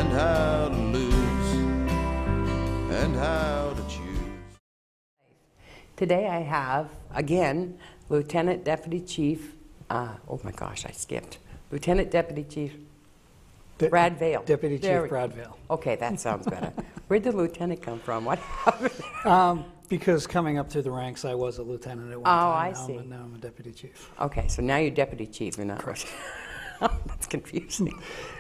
and how to lose, and how to choose. Today I have, again, Lieutenant Deputy Chief, oh my gosh, I skipped. Lieutenant Deputy Chief Brad Vail. Deputy Chief Brad Vail. Okay, that sounds better. Where'd the lieutenant come from? What happened? Because coming up through the ranks, I was a lieutenant at one Oh, time. I see. Now I'm a deputy chief. Okay, so now you're Deputy Chief. You're not. Correct. That's confusing.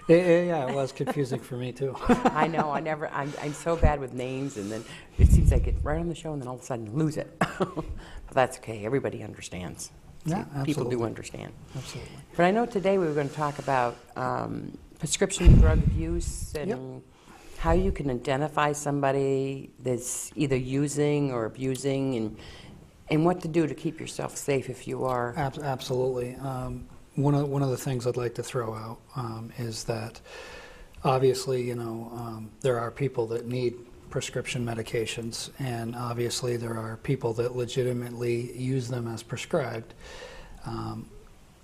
Yeah, it was confusing for me too. I know. I'm so bad with names, and then it seems I get right on the show, and then all of a sudden lose it. But that's okay. Everybody understands. Yeah, People do absolutely. understand. Absolutely. But I know today we were going to talk about prescription drug use and Yep. how you can identify somebody that's either using or abusing, and what to do to keep yourself safe if you are. Absolutely. One of the things I'd like to throw out is that obviously, there are people that need prescription medications, and obviously there are people that legitimately use them as prescribed.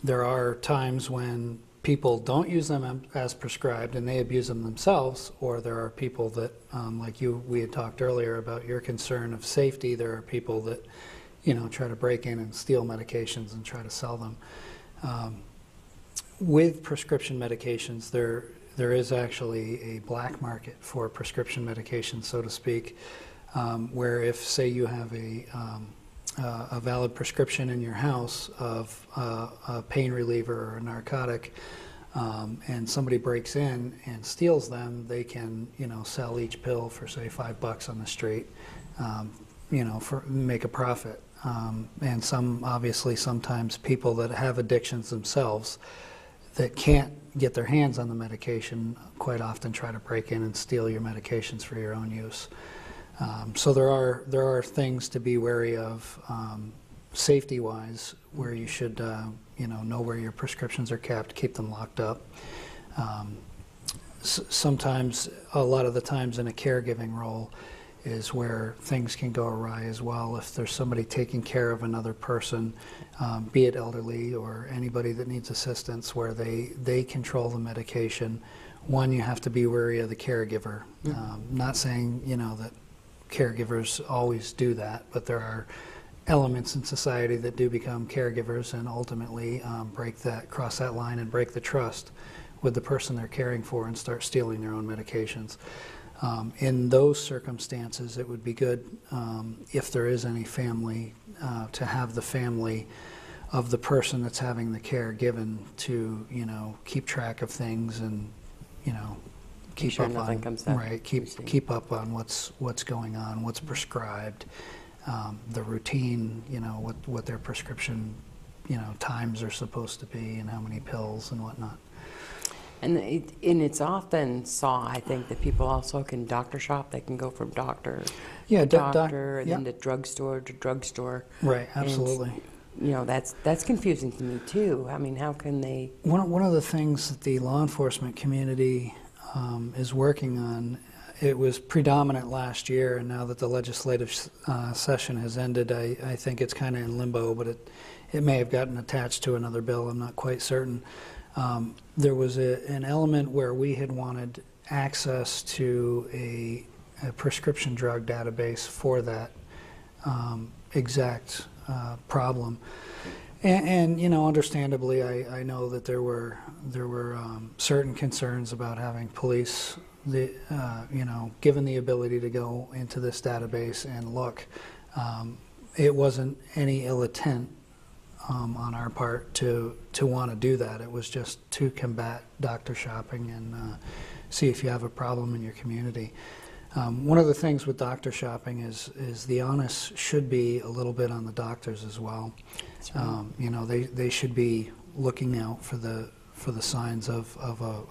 There are times when people don't use them as prescribed and they abuse them themselves, or there are people that, like we had talked earlier about your concern of safety, there are people that, try to break in and steal medications and try to sell them. With prescription medications, there is actually a black market for prescription medications, so to speak, where if, say, you have a valid prescription in your house of a pain reliever or a narcotic, and somebody breaks in and steals them, they can, sell each pill for, say, $5 on the street, make a profit. And sometimes people that have addictions themselves that can't get their hands on the medication quite often try to break in and steal your medications for your own use. So there are things to be wary of safety-wise, where you should know where your prescriptions are kept, keep them locked up. Sometimes, a lot of the times in a caregiving role, is where things can go awry as well. If there's somebody taking care of another person, be it elderly or anybody that needs assistance, where they control the medication, one, you have to be wary of the caregiver. Not saying, that caregivers always do that, but there are elements in society that do become caregivers and ultimately cross that line and break the trust with the person they're caring for and start stealing their own medications. In those circumstances, it would be good, if there is any family, to have the family of the person that's having the care given to, keep track of things and, keep sure up nothing on comes up. right, keep up on what's going on, what's prescribed, the routine, what their prescription, times are supposed to be, and how many pills and whatnot. And it's often I think that people also can doctor shop. They can go from doctor to doctor, and then to drugstore to drugstore. Right, absolutely. And, that's confusing to me too. I mean, how can they? One of the things that the law enforcement community is working on, it was predominant last year, and now that the legislative session has ended, I think it's kind of in limbo, but it may have gotten attached to another bill. I'm not quite certain. There was an element where we had wanted access to a prescription drug database for that exact problem. And understandably, I know that there were certain concerns about having police, given the ability to go into this database and look. It wasn't any ill intent on our part to want to do that. It was just to combat doctor shopping and see if you have a problem in your community. One of the things with doctor shopping is the onus should be a little bit on the doctors as well. That's right. They should be looking out for the signs of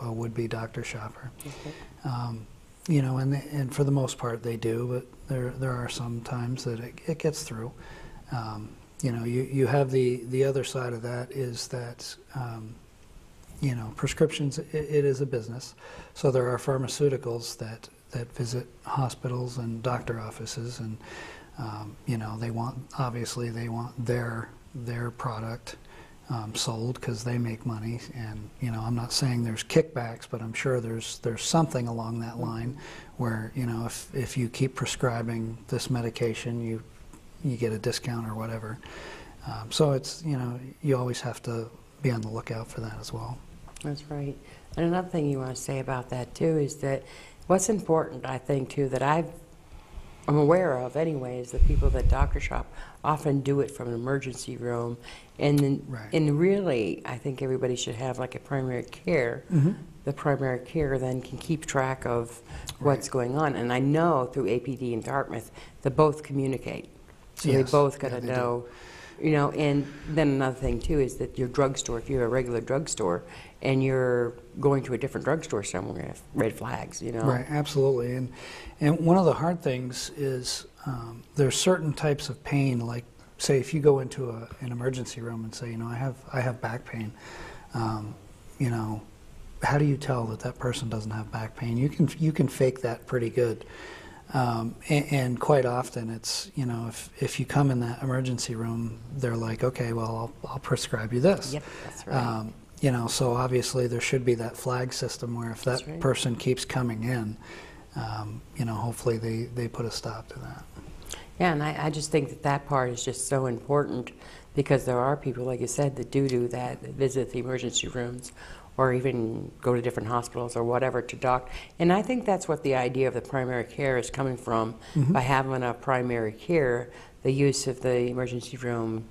a would-be doctor shopper. Okay. And for the most part they do, but there are some times that it gets through. You have the other side of that is that prescriptions, it is a business. So there are pharmaceuticals that visit hospitals and doctor offices, and they want their product sold because they make money. And I'm not saying there's kickbacks, but I'm sure there's something along that line where if you keep prescribing this medication, you get a discount or whatever. So it's you always have to be on the lookout for that as well. That's right. And another thing you want to say about that too is that what's important, I think too, that I'm aware of anyway, is the people that doctor shop often do it from an emergency room, and then, Right. and really, I think everybody should have like a primary care. Mm-hmm. The primary care then can keep track of what's going on, and I know through APD and Dartmouth, they both communicate, so Yes. they both got Yeah, to they know. And then another thing too is that your drugstore, if you have a regular drugstore and you're going to a different drugstore somewhere, red flags, Right, absolutely. And one of the hard things is there's certain types of pain, like say if you go into an emergency room and say, I have back pain, how do you tell that person doesn't have back pain? You can fake that pretty good. And quite often it's, if you come in that emergency room, they're like, okay, well, I'll prescribe you this. Yep, that's right. So obviously there should be that flag system where if that right. person keeps coming in, hopefully they put a stop to that. Yeah, and I just think that part is just so important, because there are people, like you said, that do that visit the emergency rooms or even go to different hospitals or whatever to doc. And I think that's what the idea of the primary care is coming from. Mm-hmm. By having a primary care, the use of the emergency room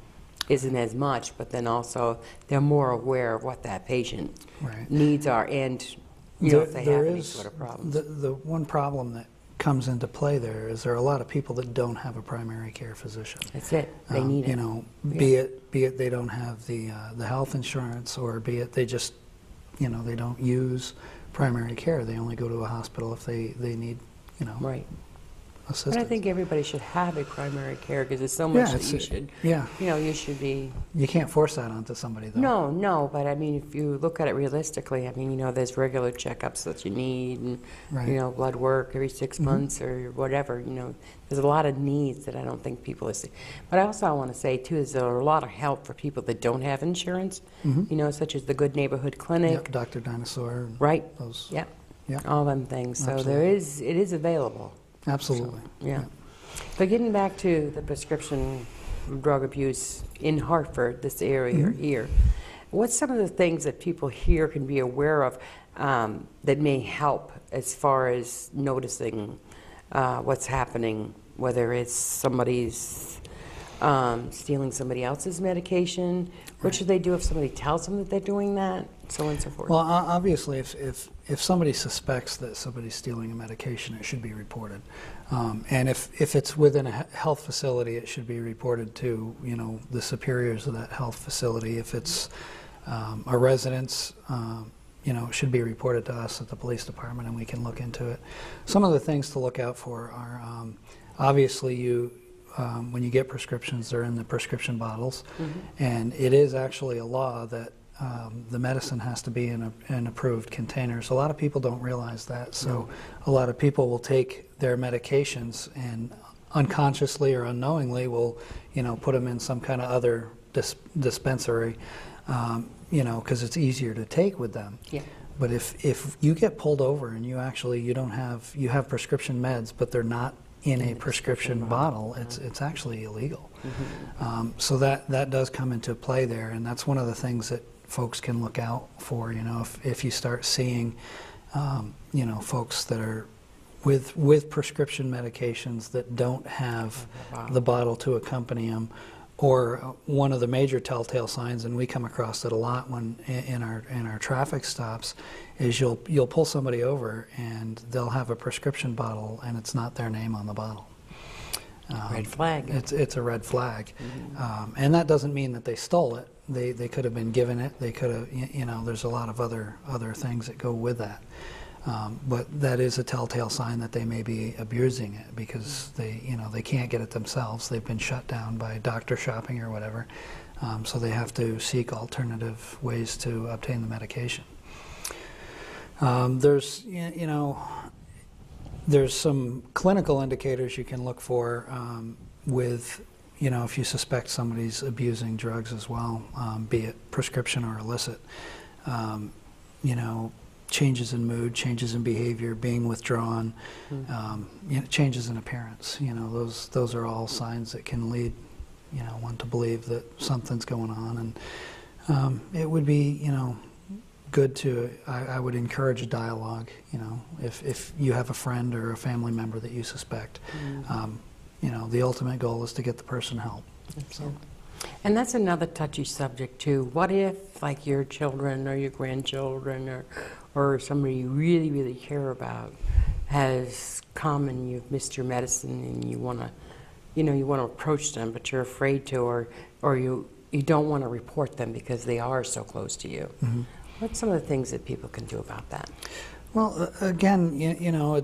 isn't as much, but then also they're more aware of what that patient Right. needs are, and if they have any is sort of problems. the one problem that comes into play there is there are a lot of people that don't have a primary care physician. That's it. They need it. Be it they don't have the health insurance, or be it they just they don't use primary care. They only go to a hospital if they need Right. assistance. But I think everybody should have a primary care, because there's so much that you should, Yeah. you should be. You can't force that onto somebody, though. No, but I mean, if you look at it realistically, I mean, there's regular checkups that you need, and, Right. blood work every 6 months or whatever, there's a lot of needs that I don't think people are seeing. But I also want to say, too, is there are a lot of help for people that don't have insurance, such as the Good Neighborhood Clinic. Yep, Dr. Dinosaur. Right. Those. Yep. Yep. All them things. So Absolutely. it is available. Absolutely. So, yeah. But getting back to the prescription drug abuse in Hartford, this area here, what's some of the things that people here can be aware of that may help as far as noticing what's happening, whether it's somebody's stealing somebody else's medication? What should they do if somebody tells them that they're doing that, so on and so forth? Well, obviously, if somebody suspects that somebody's stealing a medication, it should be reported. And if it's within a health facility, it should be reported to the superiors of that health facility. If it's a residence, it should be reported to us at the police department, and we can look into it. Some of the things to look out for are obviously when you get prescriptions, they're in the prescription bottles, and it is actually a law that the medicine has to be in approved containers. A lot of people don't realize that, so a lot of people will take their medications and unconsciously or unknowingly will, put them in some kind of other dispensary, because it's easier to take with them. Yeah. But if you get pulled over and you have prescription meds, but they're not in a prescription bottle, it's actually illegal. So that does come into play there, and that's one of the things that folks can look out for. If you start seeing, folks that are with prescription medications that don't have the bottle to accompany them, or one of the major telltale signs, and we come across it a lot when in our traffic stops, is you'll pull somebody over and they'll have a prescription bottle and it's not their name on the bottle. Red flag. It's a red flag, and that doesn't mean that they stole it. They could have been given it. They could have, there's a lot of other things that go with that. But that is a telltale sign that they may be abusing it, because they can't get it themselves. They've been shut down by doctor shopping or whatever, so they have to seek alternative ways to obtain the medication. There's some clinical indicators you can look for with you know, if you suspect somebody's abusing drugs as well, be it prescription or illicit, you know, changes in mood, changes in behavior, being withdrawn, you know, changes in appearance, you know, those are all signs that can lead, you know, one to believe that something's going on. And it would be, you know, good to, I would encourage a dialogue, you know, if you have a friend or a family member that you suspect. You know, the ultimate goal is to get the person help. So. And that's another touchy subject too. What if, like, your children or your grandchildren or somebody you really, really care about has come and you've missed your medicine and you want to, you know, you want to approach them, but you're afraid to, or you don't want to report them because they are so close to you. What's some of the things that people can do about that? Well, again, you know,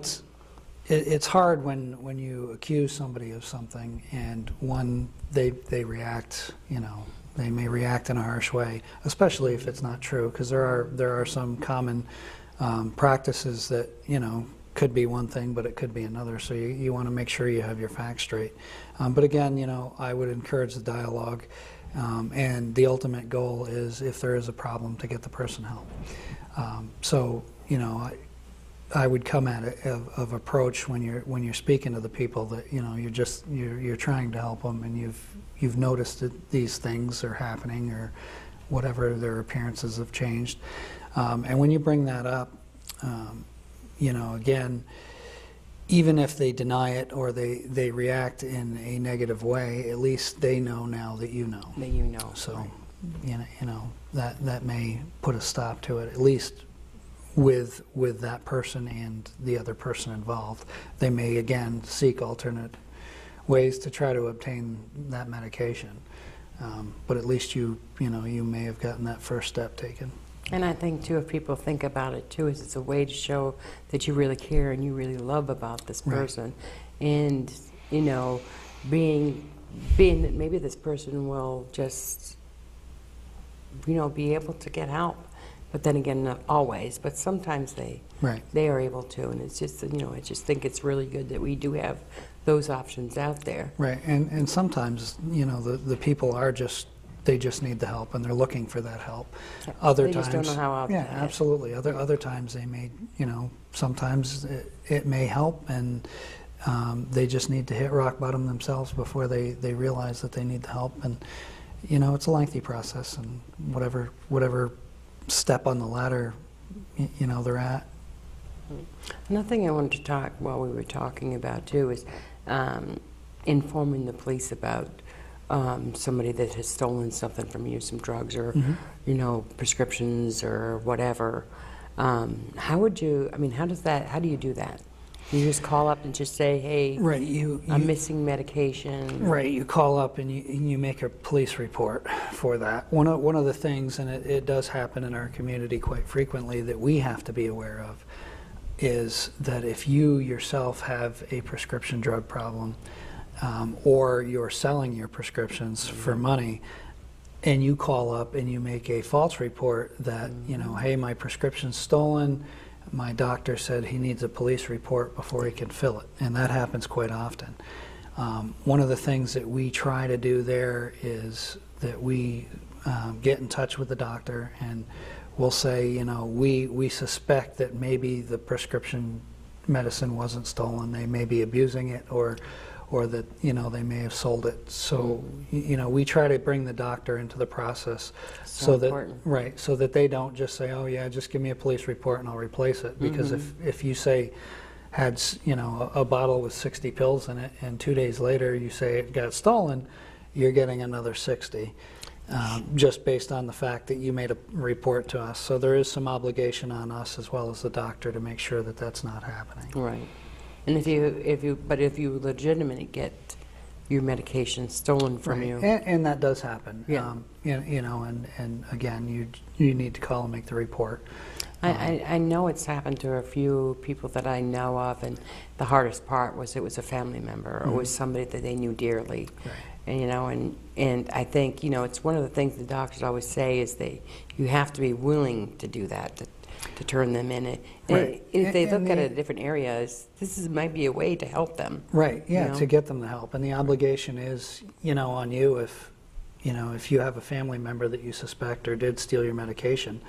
it's hard when you accuse somebody of something and they react, you know, they may react in a harsh way, especially if it's not true, because there are some common practices that, you know, could be one thing, but it could be another. So you want to make sure you have your facts straight. But again, you know, I would encourage the dialogue, and the ultimate goal is, if there is a problem, to get the person help. So, you know, I would come at it of approach when you're speaking to the people that, you know, you're trying to help them, and you've noticed that these things are happening, or whatever, their appearances have changed, and when you bring that up, you know, again, even if they deny it or they react in a negative way, at least they know now that you know. That you know. So, right. you know that may put a stop to it, at least with that person and the other person involved. They may again seek alternate ways to try to obtain that medication, but at least you may have gotten that first step taken. And I think too, if people think about it too, is it's a way to show that you really care and you really love about this person, right. And you know, being that maybe this person will just, you know, be able to get help. But then again, not always, but sometimes they are able to, and it's just, you know, I just think it's really good that we do have those options out there. Right, and sometimes, you know, the people are just, they just need the help, and they're looking for that help. Other they times, just don't know how out yeah, absolutely. Other times they may, you know, sometimes it may help, and they just need to hit rock bottom themselves before they realize that they need the help. And you know, it's a lengthy process, and whatever step on the ladder, you know, they're at. Another thing I wanted to talk while we were talking about too is informing the police about somebody that has stolen something from you, some drugs or you know, prescriptions or whatever. How would you? I mean, how do you do that? You just call up and just say, "Hey, right, I'm missing medication." Right, you call up and you make a police report for that. One of the things, and it does happen in our community quite frequently, that we have to be aware of, is that if you yourself have a prescription drug problem, or you're selling your prescriptions for money, and you call up and you make a false report that, you know, hey, my prescription's stolen, my doctor said he needs a police report before he can fill it, and that happens quite often. One of the things that we try to do there is that we get in touch with the doctor, and we'll say, you know, we suspect that maybe the prescription medicine wasn't stolen, they may be abusing it, or that, you know, they may have sold it. So, you know, we try to bring the doctor into the process, so that they don't just say, oh yeah, just give me a police report and I'll replace it. Because if you say had, you know, a bottle with 60 pills in it, and 2 days later you say it got stolen, you're getting another 60. Just based on the fact that you made a report to us. So there is some obligation on us as well as the doctor to make sure that that's not happening. Right. And if you legitimately get your medication stolen from you, and that does happen. Yeah. You know, and again, you need to call and make the report. I know it's happened to a few people that I know of, and the hardest part was it was a family member, or it was somebody that they knew dearly. Right. And, you know, and I think, you know, it's one of the things the doctors always say is you have to be willing to do that, to turn them in. And Right. if they And look at the- it in different areas, might be a way to help them. Right, yeah, You know? to get them the help. And the obligation is, on you if you have a family member that you suspect or did steal your medication.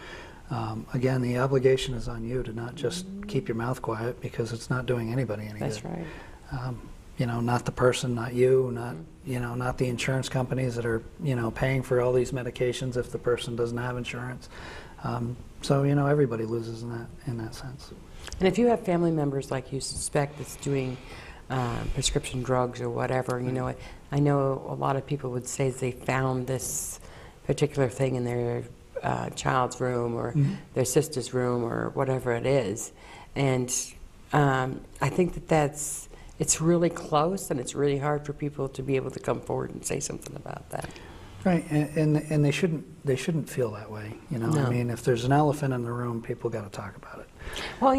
Again, the obligation is on you to not just keep your mouth quiet, because it's not doing anybody any That's good. right. Not the person, not you, not the insurance companies that are, paying for all these medications if the person doesn't have insurance. So, everybody loses in that sense. And if you have family members like you suspect that's doing prescription drugs or whatever, I know a lot of people would say they found this particular thing in their child's room or their sister's room or whatever it is. And I think it's really close, and it's really hard for people to be able to come forward and say something about that. Right, and they shouldn't feel that way. No. I mean, if there's an elephant in the room, people got to talk about it. Well,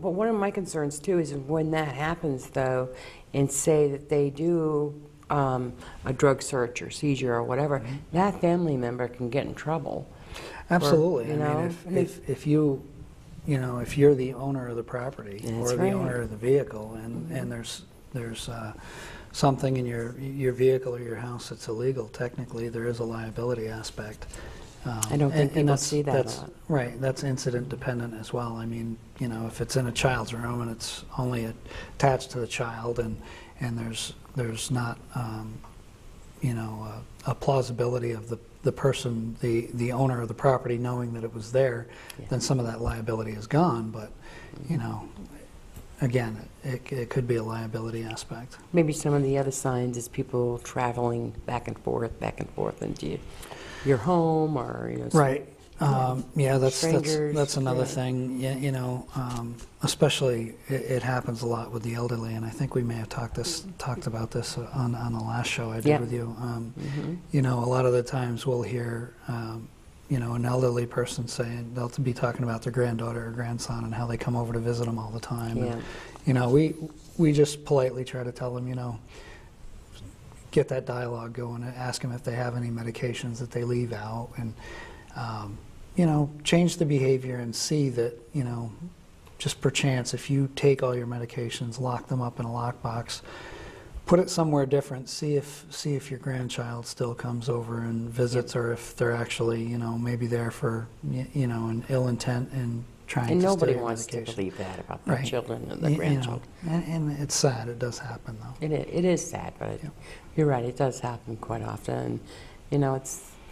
but one of my concerns too is when that happens, though, and say that they do a drug search or seizure or whatever, that family member can get in trouble. Absolutely. Or, I mean, if you, if you're the owner of the property That's or the right. owner of the vehicle, and there's something in your vehicle or your house that's illegal, technically there is a liability aspect. I don't think people that's, see that that's, a lot. Right, that's incident dependent as well. I mean, if it's in a child's room and it's only attached to the child, and there's not, a plausibility of the person, the owner of the property knowing that it was there, then some of that liability is gone. But, again, it could be a liability aspect. Maybe some of the other signs is people traveling back and forth into your home, or Right. Yeah, that's strangers, another yeah. thing. Especially it happens a lot with the elderly, and I think we may have talked about this on the last show I did Yeah. with you. A lot of the times we'll hear an elderly person saying they'll be talking about their granddaughter or grandson and how they come over to visit them all the time. Yeah. And, we just politely try to tell them, get that dialogue going, and ask them if they have any medications that they leave out, and change the behavior and see that, just perchance, if you take all your medications, lock them up in a lockbox, put it somewhere different, see if your grandchild still comes over and visits, or if they're actually, maybe there for, an ill intent and trying And to nobody steal your wants to medication. believe that about their Right. children and their grandchildren. And it's sad. It does happen, though. It is sad, but Yeah. you're right. It does happen quite often. And,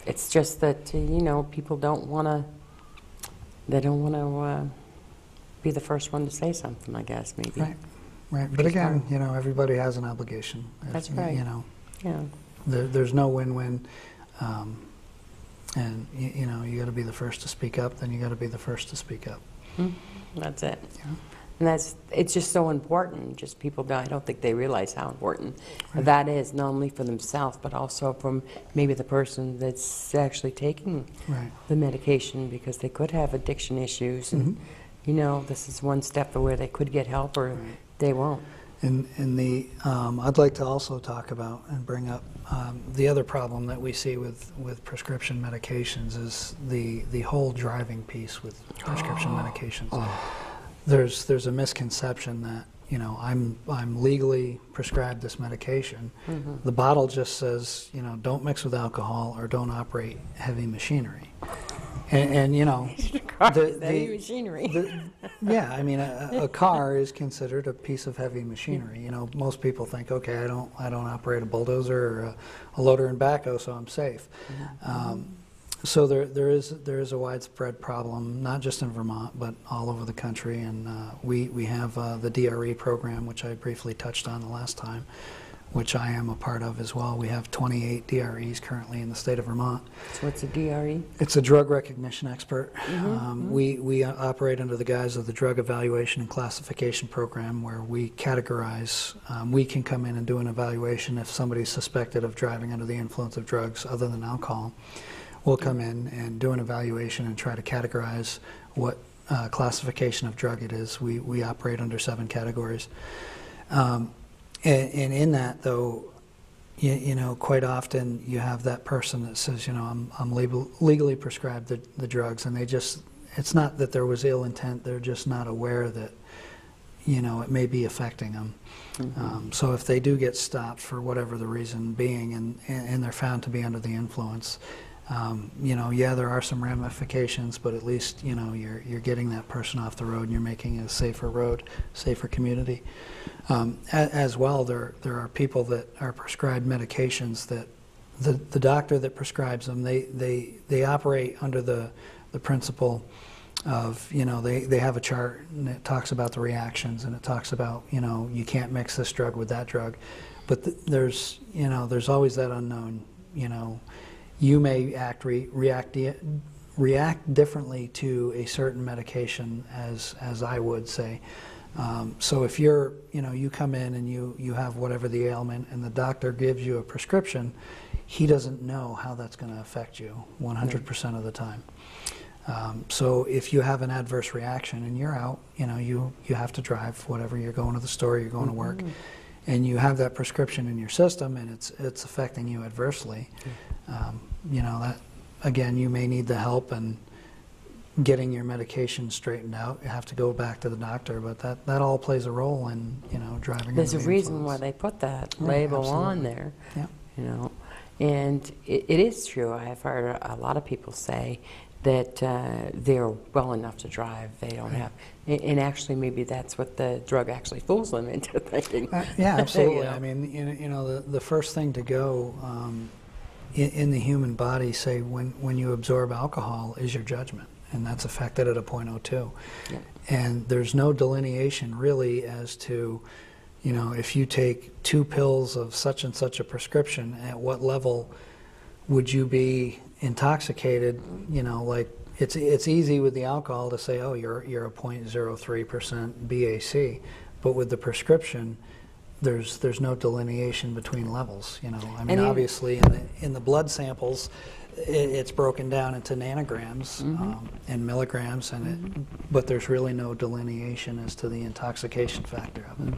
it's just that people don't want to. They don't want to be the first one to say something, I guess, maybe. Right. Right. But is again, hard. everybody has an obligation. That's right. Yeah. There's no win-win. And you got to be the first to speak up. Then you got to be the first to speak up. That's it. Yeah. And it's just so important. Just people I don't think they realize how important that is, not only for themselves, but also from maybe the person that's actually taking Right. the medication, because they could have addiction issues, and this is one step where they could get help, or they won't. And I'd like to also talk about and bring up the other problem that we see with prescription medications is the whole driving piece with prescription medications. There's a misconception that I'm legally prescribed this medication. The bottle just says don't mix with alcohol or don't operate heavy machinery. And Heavy machinery. yeah, I mean a car is considered a piece of heavy machinery. Most people think, okay, I don't operate a bulldozer or a loader and backhoe, so I'm safe. So there is a widespread problem, not just in Vermont, but all over the country. And we have the DRE program, which I briefly touched on the last time, which I am a part of as well. We have 28 DREs currently in the state of Vermont. So what's a DRE? It's a drug recognition expert. We operate under the guise of the Drug Evaluation and Classification Program, where we categorize. We can come in and do an evaluation if somebody's suspected of driving under the influence of drugs other than alcohol. We'll come in and do an evaluation and try to categorize what classification of drug it is. We operate under 7 categories. And in that, though, quite often you have that person that says, I'm legally prescribed the drugs, and they just, it's not that there was ill intent, they're just not aware that, you know, it may be affecting them. So if they do get stopped for whatever the reason being, and they're found to be under the influence, you know, yeah, there are some ramifications, but at least, you know, you're getting that person off the road and you're making it a safer road, safer community. As well, there are people that are prescribed medications that the doctor that prescribes them, they operate under the principle of, you know, they have a chart and it talks about the reactions and it talks about, you know, you can't mix this drug with that drug, but there's, you know, there's always that unknown, you know, you may react differently to a certain medication as I would say. So if you're, you know, you come in and you have whatever the ailment and the doctor gives you a prescription, he doesn't know how that's going to affect you 100% of the time. So if you have an adverse reaction and you're out, you know, you have to drive, whatever, you're going to the store, you're going to work, and you have that prescription in your system and it's affecting you adversely, you know, that, again, you may need the help and getting your medication straightened out. You have to go back to the doctor, but that all plays a role in, you know, driving. There's a under the reason influence. why they put that label absolutely. on there. Yeah. You know, and it is true. I have heard a lot of people say that they're well enough to drive. They don't have, and actually maybe that's what the drug actually fools them into thinking. Yeah, absolutely. You know? I mean, you know, the first thing to go in the human body, say when you absorb alcohol, is your judgment, and that's affected at a .02. Yeah. And there's no delineation really as to, you know, if you take 2 pills of such and such a prescription, at what level would you be intoxicated? You know, like it's easy with the alcohol to say, oh, you're a 0.03% BAC, but with the prescription, there's no delineation between levels. You know, I mean, obviously in the blood samples, it's broken down into nanograms and milligrams, and but there's really no delineation as to the intoxication factor of it.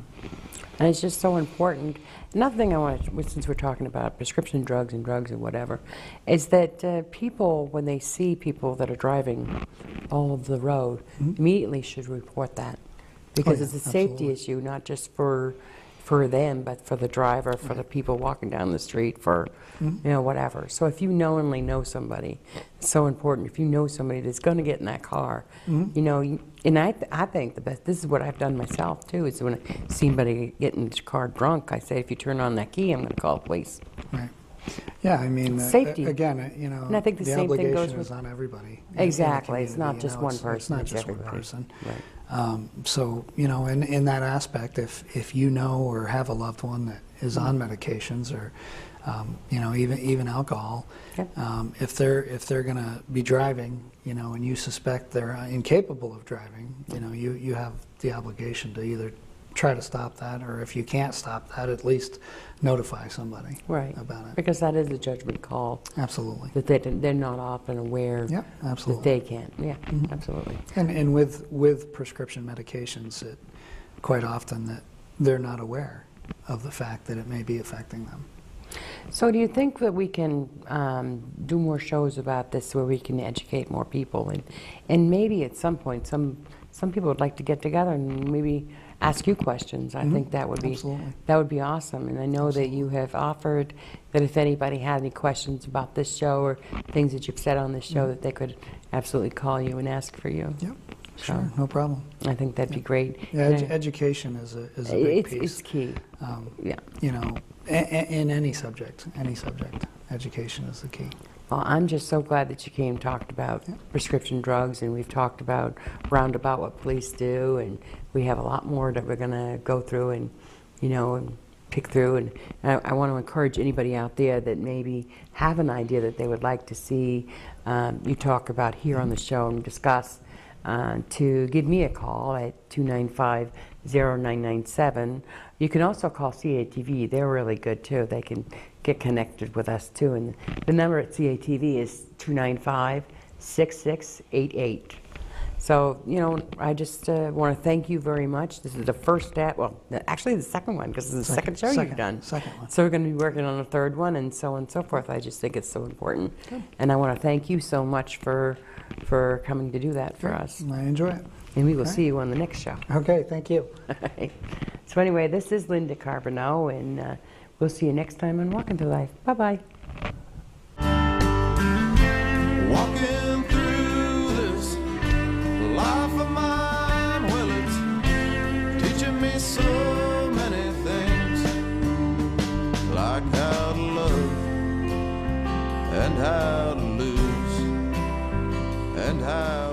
And it's just so important. Another thing I want to, since we're talking about prescription drugs and whatever, is that people, when they see people that are driving all over the road, immediately should report that. Because it's a safety issue, not just for them, but for the driver, for the people walking down the street, for you know, whatever. So if you knowingly know somebody, it's so important. If you know somebody that's going to get in that car, you know, and I think the best, this is what I've done myself too, is when I see somebody get in the car drunk, I say, if you turn on that key, I'm going to call the police. Right. Yeah, I mean, Safety. Again, you know, And I think the same thing goes obligation with- is on everybody. Exactly. In It's the not community, just you know, one it's person, not it's just one everybody. person. Right. So, you know, in that aspect, if you know or have a loved one that is on medications or, you know, even alcohol, if they're going to be driving, you know, and you suspect they're incapable of driving, you know, you have the obligation to either try to stop that, or if you can't stop that, at least notify somebody about it. Because that is a judgment call. Absolutely. That they're not often aware Yeah, that absolutely. they can't. Yeah, absolutely. And with prescription medications, it quite often that they're not aware of the fact that it may be affecting them. So do you think that we can do more shows about this where we can educate more people, and maybe at some point some people would like to get together and maybe ask you questions? I think that would be awesome. And I know that you have offered that if anybody had any questions about this show or things that you've said on this show, that they could absolutely call you and ask for you. Yep, sure, no problem. I think that'd be great. Yeah, And education is a big piece. It's key. Yeah. You know, in any subject, education is the key. Well, I'm just so glad that you came and talked about prescription drugs, and we've talked about roundabout what police do, and we have a lot more that we're going to go through and, you know, and pick through. And I want to encourage anybody out there that maybe have an idea that they would like to see you talk about here on the show and discuss, to give me a call at 295-0997. You can also call CATV. They're really good too. They can get connected with us too. And the number at CATV is 295-6688. So, you know, I just want to thank you very much. This is the first step, well, actually the second one, because this is the second show you've done. Second one. So we're going to be working on a third one, and so on and so forth. I just think it's so important. Good. And I want to thank you so much for coming to do that for us. I enjoy it. And we will Okay. see you on the next show. Okay, thank you. So anyway, this is Linda Carbonneau, and we'll see you next time on Walking Through Life. Bye-bye. Walking through this life of mine, well, it's teaching me so many things, like how to love and how to lose and how